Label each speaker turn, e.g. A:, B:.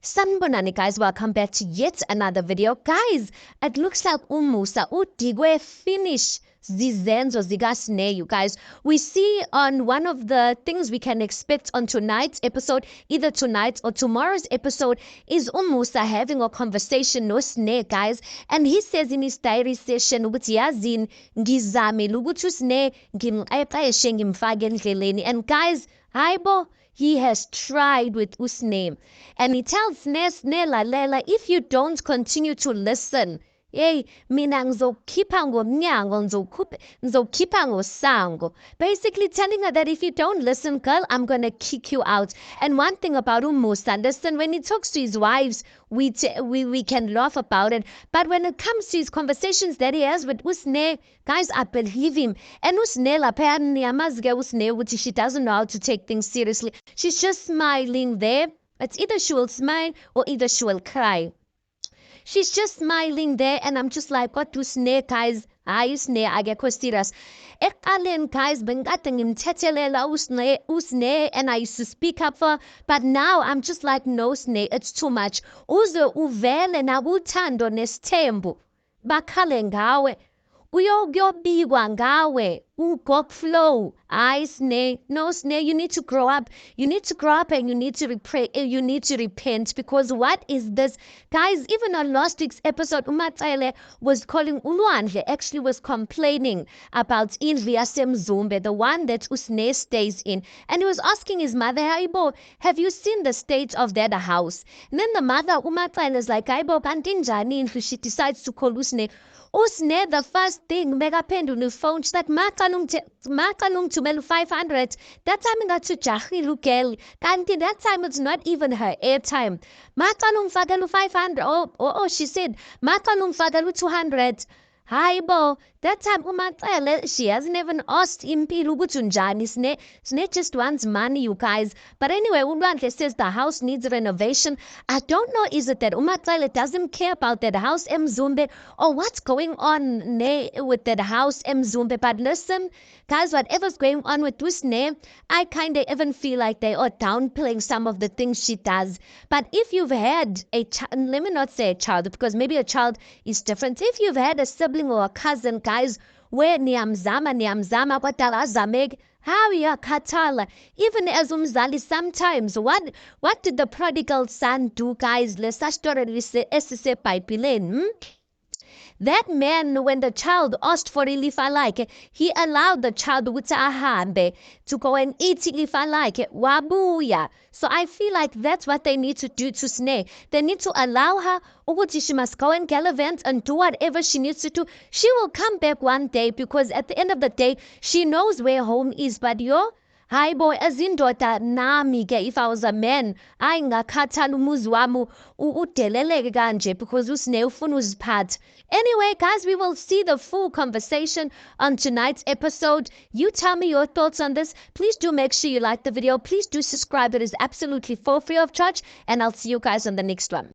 A: Sanibonani guys, welcome back to yet another video. Guys, it looks like uMusa uDikwe finish zizenzo zikaSneh, you guys. We see on one of the things we can expect on tonight's episode, either tonight or tomorrow's episode, is uMusa having a conversation with Sneh, guys. And he says in his diary session, ukuthi yazini ngizamile ukuthi uSneh ngimqeqeshe ngimfake endleleni. And guys, hayibo, he has tried with uSneh. And he tells Sneh lalela, if you don't continue to listen, hey, mina ngizokukhipha ngomnyango, ngizokukhipha ngosango. Basically telling her that if you don't listen, girl, I'm gonna kick you out. And one thing about uMusa, listen, when he talks to his wives, we can laugh about it. But when it comes to his conversations that he has with uSneh, guys, I believe him. And uSneh apparently, uSneh, she doesn't know how to take things seriously. She's just smiling there. It's either she will smile or either she will cry. She's just smiling there, and I'm just like, what do Sneh, guys? Hayi uSneh akekho serious. Ekuqaleni, guys, bengikade ngimthethelela uSneh, and I used to speak up for her, but now I'm just like, no Sneh, it's too much. Uze uvele nakuthando nesithembu bakhale ngawe. Kuyobikwa ngawe flow. Sneh, no Sneh, you need to grow up. You need to grow up and you need to repent, because what is this? Guys, even on last week's episode, uMatsele was calling uLwandle, actually was complaining about Indlu yaseMzumbe, the one that uSneh stays in. And he was asking his mother, Hayibo, have you seen the state of that house? And then the mother, uMatsele, is like, Hayibo, kanti njani indlu? She decides to call uSneh. uSneh, the first thing bekaphendula phone, that maqala 500. That time ngathi ujahile ugel, kanti that time it's not even her airtime. Maqala ungifakela 500. Oh, she said maqala ungifakela 200. Hayibo, that time uMatsele, she hasn't even asked impilo ukuthi unjani Sneh. Sneh just wants money, you guys. But anyway, uLwandle says the house needs renovation. I don't know, is it that uMatsele doesn't care about that house eMzumbe, or what's going on with that house eMzumbe? But listen, guys, whatever's going on with uSneh, I kind of even feel like they are downplaying some of the things she does. But if you've had a child, let me not say a child, because maybe a child is different. If you've had a sibling or a cousin, guys, where niyamzama kodwa akazameki, how iyakhathala. Even as umzali, sometimes what did the prodigal son do, guys? Lesa story esisebhayibhelini. That man, when the child asked for ilifa lakhe, he allowed the child ukuthi ahambe to go and eat ilifa lakhe, wabuya. So I feel like that's what they need to do to Sneh. They need to allow her ukuthi she must go and gallivant and do whatever she needs to do. She will come back one day, because at the end of the day, she knows where home is. But hayibo, ezindoda nami ke, if I was a man, ngakhathala umuzi wami udeleleke kanje because uSneh ufuna uziphatha. Anyway, guys, we will see the full conversation on tonight's episode. You tell me your thoughts on this. Please do make sure you like the video. Please do subscribe. It is absolutely for free of charge, and I'll see you guys on the next one.